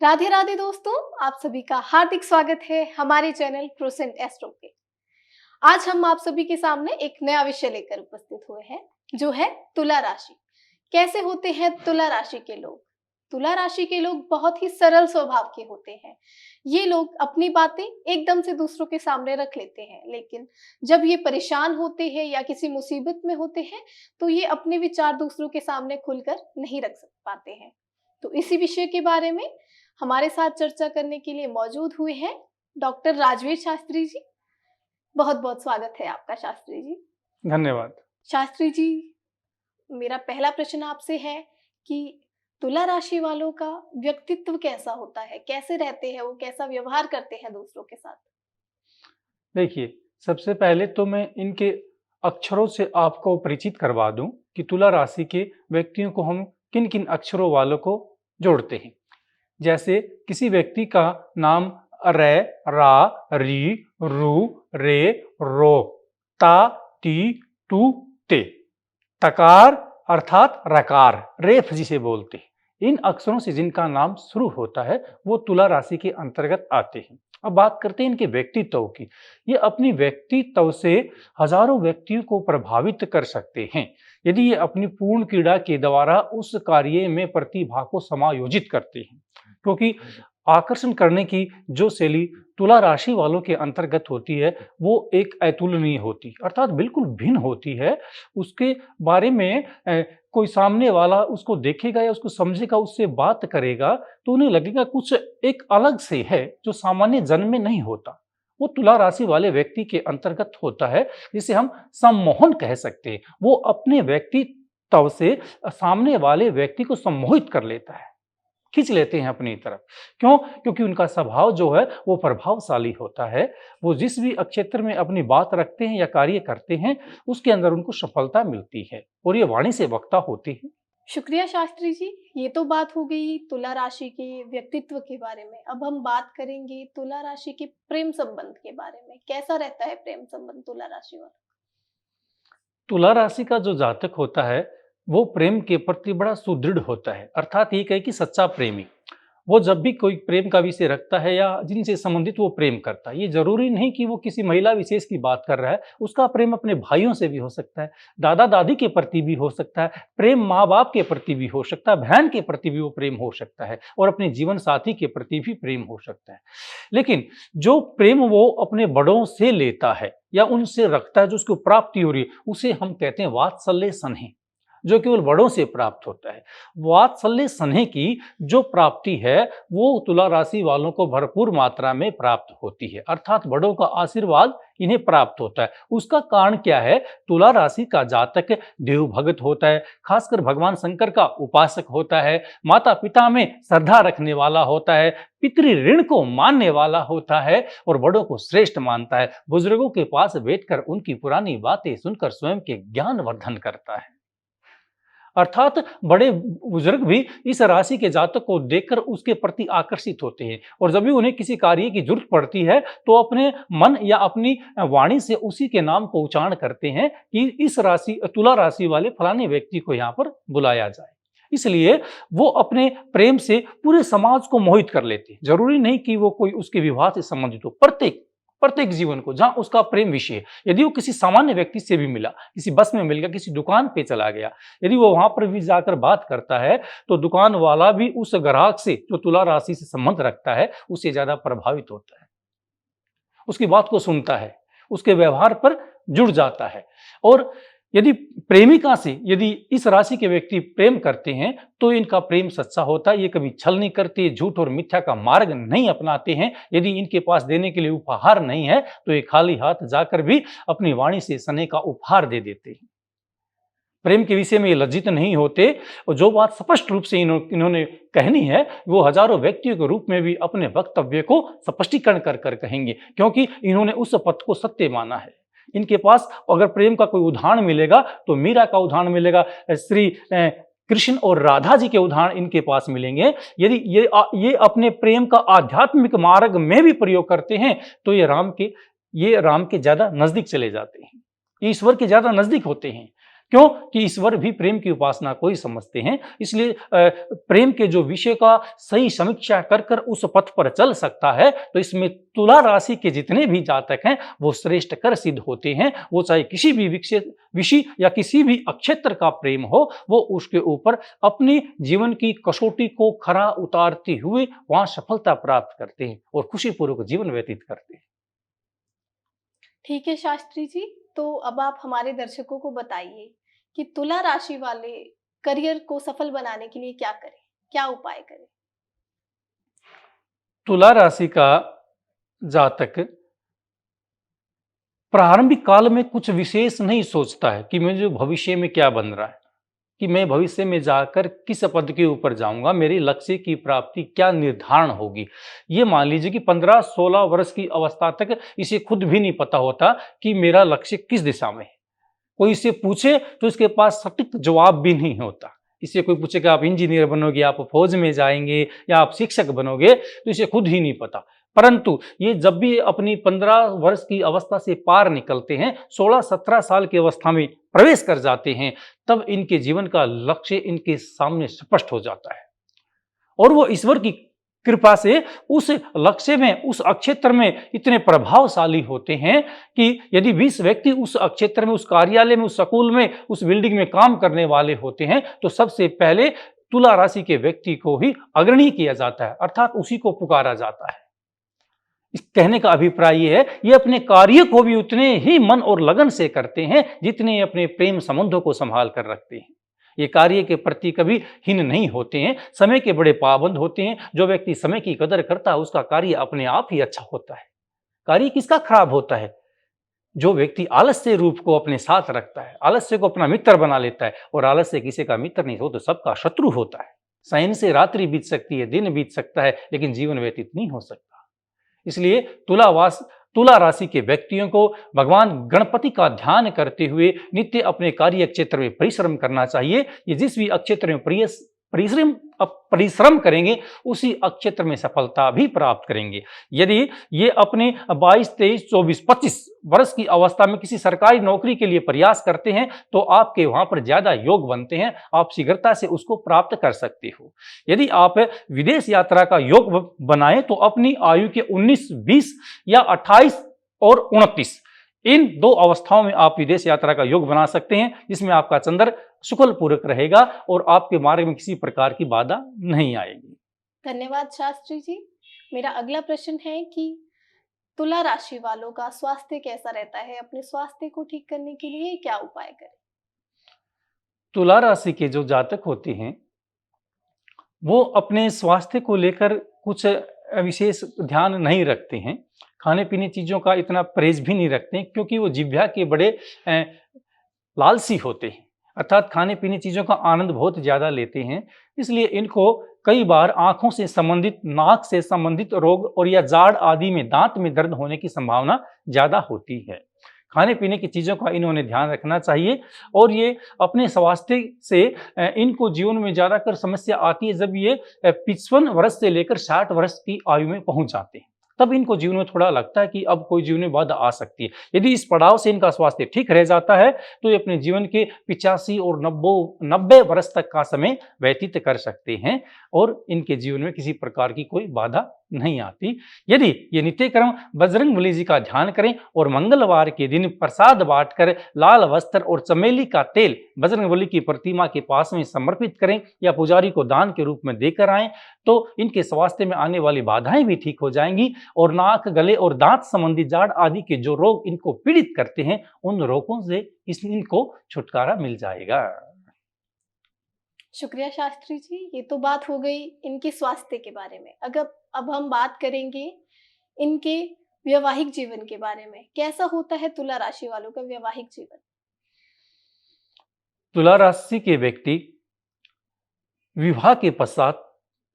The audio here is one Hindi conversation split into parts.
राधे राधे दोस्तों, आप सभी का हार्दिक स्वागत है हमारे चैनल प्रोसेंट एस्ट्रो पे। आज हम आप सभी के सामने एक नया विषय लेकर उपस्थित हुए हैं, जो है तुला राशि। कैसे होते हैं तुला राशि के लोग? तुला राशि के लोग बहुत ही सरल स्वभाव के होते हैं। ये लोग अपनी बातें एकदम से दूसरों के सामने रख लेते हैं, लेकिन जब ये परेशान होते हैं या किसी मुसीबत में होते हैं, तो ये अपने विचार दूसरों के सामने खुलकर नहीं रख पाते हैं। तो इसी विषय के बारे में हमारे साथ चर्चा करने के लिए मौजूद हुए हैं डॉक्टर राजवीर शास्त्री जी। बहुत बहुत स्वागत है आपका शास्त्री जी। धन्यवाद। शास्त्री जी, मेरा पहला प्रश्न आपसे है कि तुला राशि वालों का व्यक्तित्व कैसा होता है, कैसे रहते हैं वो, कैसा व्यवहार करते हैं दूसरों के साथ? देखिए, सबसे पहले तो मैं इनके अक्षरों से आपको परिचित करवा दूं कि तुला राशि के व्यक्तियों को हम किन-किन अक्षरों वालों को जोड़ते हैं। जैसे किसी व्यक्ति का नाम रै, रा, री, रू, रे, रो, ता, टी, टू, ते। तकार अर्थात रकार, रेफ जिसे बोलते हैं। इन अक्षरों से जिनका नाम शुरू होता है वो तुला राशि के अंतर्गत आते हैं। अब बात करते हैं इनके व्यक्तित्व की। ये अपनी व्यक्तित्व से हजारों व्यक्तियों को प्रभावित कर सकते हैं यदि ये अपनी पूर्ण क्रीड़ा के द्वारा उस कार्य में प्रतिभा को समायोजित करते हैं, क्योंकि आकर्षण करने की जो शैली तुला राशि वालों के अंतर्गत होती है वो एक अतुलनीय होती, अर्थात बिल्कुल भिन्न होती है। उसके बारे में कोई सामने वाला उसको देखेगा या उसको समझेगा, उससे बात करेगा तो उन्हें लगेगा कुछ एक अलग से है जो सामान्य जन में नहीं होता। वो तुला राशि वाले व्यक्ति के अंतर्गत होता है, जिसे हम सम्मोहन कह सकते हैं। वो अपने व्यक्तित्व से सामने वाले व्यक्ति को सम्मोहित कर लेता है, खींच लेते हैं अपनी तरफ। क्यों? क्योंकि उनका स्वभाव जो है वो प्रभावशाली होता है। वो जिस भी क्षेत्र में अपनी बात रखते हैं या कार्य करते हैं उसके अंदर उनको सफलता मिलती है और ये वाणी से वक्ता होती है। शुक्रिया शास्त्री जी। ये तो बात हो गई तुला राशि के व्यक्तित्व के बारे में। अब हम बात करेंगे तुला राशि के प्रेम संबंध के बारे में। कैसा रहता है प्रेम संबंध तुला राशि वाला? तुला राशि का जो जातक होता है वो प्रेम के प्रति बड़ा सुदृढ़ होता है, अर्थात ये कहे कि सच्चा प्रेमी। वो जब भी कोई प्रेम का विषय रखता है या जिनसे संबंधित वो प्रेम करता है, ये जरूरी नहीं कि वो किसी महिला विशेष की बात कर रहा है। उसका प्रेम अपने भाइयों से भी हो सकता है, दादा दादी के प्रति भी हो सकता है, प्रेम माँ बाप के प्रति भी हो सकता है, बहन के प्रति भी वो प्रेम हो सकता है और अपने जीवन साथी के प्रति भी प्रेम हो सकता है। लेकिन जो प्रेम वो अपने बड़ों से लेता है या उनसे रखता है, जो उसको प्राप्ति हो रही है, उसे हम कहते हैं वात्सल्य स्नेह, जो केवल बड़ों से प्राप्त होता है। वात्सल्य स्नेह की जो प्राप्ति है वो तुला राशि वालों को भरपूर मात्रा में प्राप्त होती है, अर्थात बड़ों का आशीर्वाद इन्हें प्राप्त होता है। उसका कारण क्या है? तुला राशि का जातक देव भगत होता है, खासकर भगवान शंकर का उपासक होता है, माता पिता में श्रद्धा रखने वाला होता है, पितृ ऋण को मानने वाला होता है और बड़ों को श्रेष्ठ मानता है। बुजुर्गों के पास बैठकर उनकी पुरानी बातें सुनकर स्वयं के ज्ञान वर्धन करता है। अर्थात बड़े बुजुर्ग भी इस राशि के जातक को देखकर उसके प्रति आकर्षित होते हैं और जब भी उन्हें किसी कार्य की जरूरत पड़ती है तो अपने मन या अपनी वाणी से उसी के नाम को उच्चारण करते हैं कि इस राशि तुला राशि वाले फलाने व्यक्ति को यहाँ पर बुलाया जाए। इसलिए वो अपने प्रेम से पूरे समाज को मोहित कर लेते हैं। जरूरी नहीं कि वो कोई उसके विवाह से संबंधित हो, प्रत्येक प्रत्येक जीवन को जहां उसका प्रेम विषय है। यदि वो किसी सामान्य व्यक्ति से भी मिला, किसी बस में मिल गया, किसी दुकान पे चला गया, यदि वो वहां पर भी जाकर बात करता है तो दुकान वाला भी उस ग्राहक से जो तुला राशि से संबंध रखता है उससे ज्यादा प्रभावित होता है, उसकी बात को सुनता है, उसके व्यवहार पर जुड़ जाता है। और यदि प्रेमिका से यदि इस राशि के व्यक्ति प्रेम करते हैं तो इनका प्रेम सच्चा होता है। ये कभी छल नहीं करते, झूठ और मिथ्या का मार्ग नहीं अपनाते हैं। यदि इनके पास देने के लिए उपहार नहीं है तो ये खाली हाथ जाकर भी अपनी वाणी से स्नेह का उपहार दे देते हैं। प्रेम के विषय में ये लज्जित नहीं होते और जो बात स्पष्ट रूप से इन्होंने कहनी है वो हजारों व्यक्तियों के रूप में भी अपने वक्तव्य को स्पष्टीकरण कर कर कहेंगे, क्योंकि इन्होंने उस पथ को सत्य माना है। इनके पास अगर प्रेम का कोई उदाहरण मिलेगा तो मीरा का उदाहरण मिलेगा, श्री कृष्ण और राधा जी के उदाहरण इनके पास मिलेंगे। यदि ये अपने प्रेम का आध्यात्मिक मार्ग में भी प्रयोग करते हैं तो ये राम के ज्यादा नजदीक चले जाते हैं, ईश्वर के ज्यादा नजदीक होते हैं। क्यों कि ईश्वर भी प्रेम की उपासना को ही समझते हैं। इसलिए प्रेम के जो विषय का सही समीक्षा कर कर उस पथ पर चल सकता है, तो इसमें तुला राशि के जितने भी जातक हैं वो श्रेष्ठ कर सिद्ध होते हैं। वो चाहे किसी भी विषय या किसी भी अक्षेत्र का प्रेम हो, वो उसके ऊपर अपनी जीवन की कसौटी को खरा उतारते हुए वहां सफलता प्राप्त करते हैं और खुशीपूर्वक जीवन व्यतीत करते हैं। ठीक है शास्त्री जी, तो अब आप हमारे दर्शकों को बताइए कि तुला राशि वाले करियर को सफल बनाने के लिए क्या करें, क्या उपाय करें? तुला राशि का जातक प्रारंभिक काल में कुछ विशेष नहीं सोचता है कि मुझे भविष्य में क्या बन रहा है, कि मैं भविष्य में जाकर किस पद के ऊपर जाऊंगा, मेरे लक्ष्य की प्राप्ति क्या निर्धारण होगी। ये मान लीजिए कि 15-16 वर्ष की अवस्था तक इसे खुद भी नहीं पता होता कि मेरा लक्ष्य किस दिशा में है। कोई इसे पूछे तो इसके पास सटीक जवाब भी नहीं होता। इसे कोई पूछे कि आप इंजीनियर बनोगे, आप फौज में जाएंगे या आप शिक्षक बनोगे, तो इसे खुद ही नहीं पता। परंतु ये जब भी अपनी 15 वर्ष की अवस्था से पार निकलते हैं, 16-17 साल की अवस्था में प्रवेश कर जाते हैं, तब इनके जीवन का लक्ष्य इनके सामने स्पष्ट हो जाता है और वो ईश्वर की कृपा से उस लक्ष्य में, उस अक्षेत्र में इतने प्रभावशाली होते हैं कि यदि 20 व्यक्ति उस अक्षेत्र में, उस कार्यालय में, उस स्कूल में, उस बिल्डिंग में काम करने वाले होते हैं, तो सबसे पहले तुला राशि के व्यक्ति को ही अग्रणी किया जाता है, अर्थात उसी को पुकारा जाता है। इस कहने का अभिप्राय ये है, ये अपने कार्य को भी उतने ही मन और लगन से करते हैं जितने अपने प्रेम संबंधों को संभाल कर रखते हैं। ये कार्य के प्रति कभी हीन नहीं होते हैं, समय के बड़े पाबंद होते हैं। जो व्यक्ति समय की कदर करता है उसका कार्य अपने आप ही अच्छा होता है। कार्य किसका खराब होता है? जो व्यक्ति आलस्य रूप को अपने साथ रखता है, आलस्य को अपना मित्र बना लेता है, और आलस्य किसी का मित्र नहीं हो तो सबका शत्रु होता है। शयन से रात्रि बीत सकती है, दिन बीत सकता है, लेकिन जीवन व्यतीत नहीं हो सकता। इसलिए तुला राशि के व्यक्तियों को भगवान गणपति का ध्यान करते हुए नित्य अपने कार्य क्षेत्र में परिश्रम करना चाहिए। ये जिस भी क्षेत्र में परिश्रम करेंगे उसी क्षेत्र में सफलता भी प्राप्त करेंगे। यदि ये अपने 22, 23, 24, 25 वर्ष की अवस्था में किसी सरकारी नौकरी के लिए प्रयास करते हैं तो आपके वहां पर ज्यादा योग बनते हैं, आप शीघ्रता से उसको प्राप्त कर सकते हो। यदि आप विदेश यात्रा का योग बनाएं तो अपनी आयु के 19, 20 या 28 और 29 इन 2 अवस्थाओं में आप विदेश यात्रा का योग बना सकते हैं, जिसमें आपका चंद्र शुक्ल पूरक रहेगा और आपके मार्ग में किसी प्रकार की बाधा नहीं आएगी। धन्यवाद शास्त्री जी। मेरा अगला प्रश्न है कि तुला राशि वालों का स्वास्थ्य कैसा रहता है? अपने स्वास्थ्य को ठीक करने के लिए क्या उपाय करें? तुला राशि के जो जातक होते हैं वो अपने स्वास्थ्य को लेकर कुछ विशेष ध्यान नहीं रखते हैं, खाने पीने चीजों का इतना परहेज भी नहीं रखते हैं, क्योंकि वो जिह्वा के बड़े लालसी होते हैं, अर्थात खाने पीने चीजों का आनंद बहुत ज्यादा लेते हैं। इसलिए इनको कई बार आंखों से संबंधित, नाक से संबंधित रोग और या जाड़ आदि में दांत में दर्द होने की संभावना ज्यादा होती है। खाने पीने की चीजों का इन्होंने ध्यान रखना चाहिए और ये अपने स्वास्थ्य से इनको जीवन में ज्यादातर समस्या आती है जब ये 55 वर्ष से लेकर 60 वर्ष की आयु में पहुंच जाते हैं, तब इनको जीवन में थोड़ा लगता है कि अब कोई जीवन में बाधा आ सकती है। यदि इस पड़ाव से इनका स्वास्थ्य ठीक रह जाता है तो ये अपने जीवन के 85 और 90 वर्ष तक का समय व्यतीत कर सकते हैं और इनके जीवन में किसी प्रकार की कोई बाधा नहीं आती। यदि ये नित्य क्रम बजरंगबली जी का ध्यान करें और मंगलवार के दिन प्रसाद बांटकर लाल वस्त्र और चमेली का तेल बजरंगबली की प्रतिमा के पास में समर्पित करें या पुजारी को दान के रूप में देकर आएं, तो इनके स्वास्थ्य में आने वाली बाधाएं भी ठीक हो जाएंगी और नाक, गले और दांत संबंधी जाड़ आदि के जो रोग इनको पीड़ित करते हैं उन रोगों से इनको छुटकारा मिल जाएगा। शुक्रिया शास्त्री जी। ये तो बात हो गई इनके स्वास्थ्य के बारे में। अगर अब हम बात करेंगे इनके वैवाहिक जीवन के बारे में, कैसा होता है तुला राशि वालों का वैवाहिक जीवन? तुला राशि के व्यक्ति विवाह के पश्चात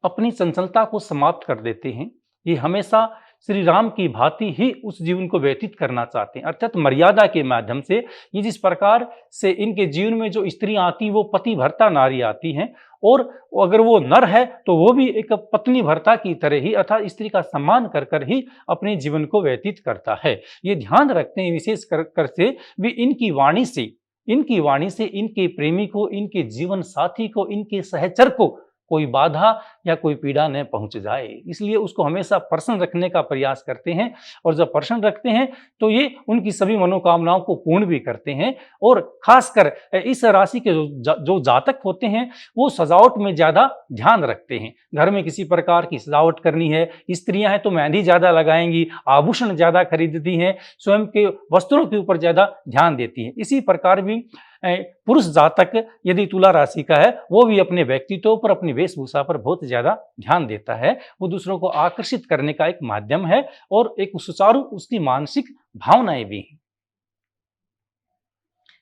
अपनी चंचलता को समाप्त कर देते हैं। ये हमेशा श्री राम की भांति ही उस जीवन को व्यतीत करना चाहते हैं, अर्थात मर्यादा के माध्यम से। ये जिस प्रकार से इनके जीवन में जो स्त्रियां आती वो पति भर्ता नारी आती हैं, और अगर वो नर है तो वो भी एक पत्नी भर्ता की तरह ही, अर्थात स्त्री का सम्मान कर कर ही अपने जीवन को व्यतीत करता है। ये ध्यान रखते हैं विशेष कर से भी इनकी वाणी से इनकी वाणी से इनके प्रेमी को, इनके जीवन साथी को, इनके सहचर को कोई बाधा या कोई पीड़ा न पहुंच जाए। इसलिए उसको हमेशा प्रसन्न रखने का प्रयास करते हैं, और जब प्रसन्न रखते हैं तो ये उनकी सभी मनोकामनाओं को पूर्ण भी करते हैं। और खासकर इस राशि के जो जातक होते हैं वो सजावट में ज्यादा ध्यान रखते हैं। घर में किसी प्रकार की सजावट करनी है, स्त्रियां हैं तो मेहंदी ज्यादा लगाएंगी, आभूषण ज्यादा खरीदती हैं, स्वयं के वस्त्रों के ऊपर ज्यादा ध्यान देती हैं। इसी प्रकार भी पुरुष जातक यदि तुला राशि का है वो भी अपने व्यक्तित्व पर, अपनी वेशभूषा पर बहुत ज्यादा ध्यान देता है। वो दूसरों को आकर्षित करने का एक माध्यम है और एक सुचारू उसकी मानसिक भावनाएं भी हैं।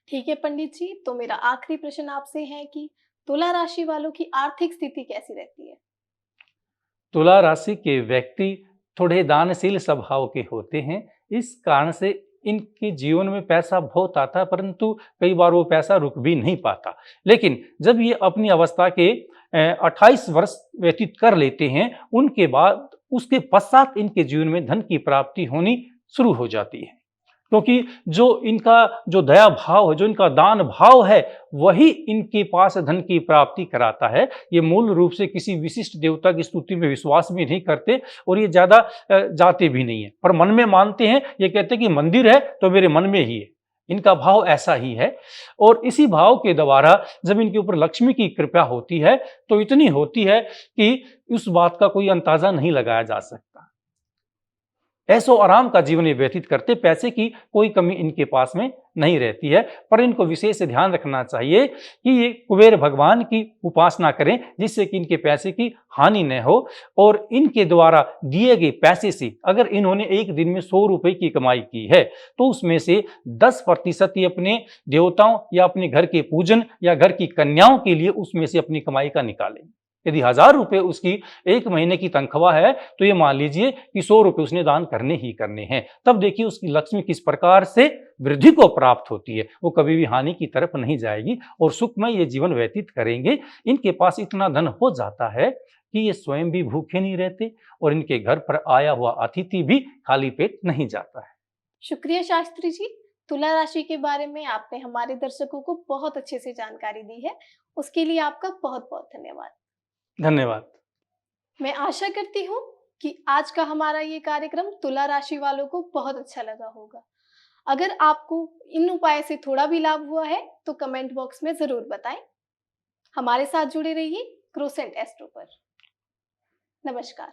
ठीक है पंडित जी, तो मेरा आखिरी प्रश्न आपसे है कि तुला राशि वालों की आर्थिक स्थिति कैसी रहती है? तुला राशि के व्यक्ति थोड़े दानशील स्वभाव के होते हैं। इस कारण से इनके जीवन में पैसा बहुत आता है, परंतु कई बार वो पैसा रुक भी नहीं पाता। लेकिन जब ये अपनी अवस्था के 28 वर्ष व्यतीत कर लेते हैं, उनके बाद उसके पश्चात इनके जीवन में धन की प्राप्ति होनी शुरू हो जाती है। क्योंकि जो इनका जो दया भाव है, जो इनका दान भाव है, वही इनके पास धन की प्राप्ति कराता है। ये मूल रूप से किसी विशिष्ट देवता की स्तुति में विश्वास भी नहीं करते और ये ज्यादा जाते भी नहीं है, पर मन में मानते हैं। ये कहते हैं कि मंदिर है तो मेरे मन में ही है। इनका भाव ऐसा ही है। और इसी भाव के द्वारा जब इनके ऊपर लक्ष्मी की कृपा होती है तो इतनी होती है कि उस बात का कोई अंदाजा नहीं लगाया जा सकता। ऐसो आराम का जीवन ये व्यतीत करते, पैसे की कोई कमी इनके पास में नहीं रहती है। पर इनको विशेष ध्यान रखना चाहिए कि ये कुबेर भगवान की उपासना करें, जिससे कि इनके पैसे की हानि न हो। और इनके द्वारा दिए गए पैसे से अगर इन्होंने एक दिन में 100 रुपए की कमाई की है तो उसमें से 10% ये अपने देवताओं या अपने घर के पूजन या घर की कन्याओं के लिए उसमें से अपनी कमाई का निकालें। यदि 1000 रुपए उसकी एक महीने की तनख्वाह है तो ये मान लीजिए कि 100 रुपए उसने दान करने ही करने हैं। तब देखिए उसकी लक्ष्मी किस प्रकार से वृद्धि को प्राप्त होती है। वो कभी भी हानि की तरफ नहीं जाएगी और सुखमय ये जीवन व्यतीत करेंगे। इनके पास इतना धन हो जाता है कि ये स्वयं भी भूखे नहीं रहते और इनके घर पर आया हुआ अतिथि भी खाली पेट नहीं जाता है। शुक्रिया शास्त्री जी, तुला राशि के बारे में आपने हमारे दर्शकों को बहुत अच्छे से जानकारी दी है। उसके लिए आपका बहुत बहुत धन्यवाद। धन्यवाद। मैं आशा करती हूँ कि आज का हमारा ये कार्यक्रम तुला राशि वालों को बहुत अच्छा लगा होगा। अगर आपको इन उपाय से थोड़ा भी लाभ हुआ है तो कमेंट बॉक्स में जरूर बताएं। हमारे साथ जुड़े रहिए क्रोसेंट एस्ट्रो पर। नमस्कार।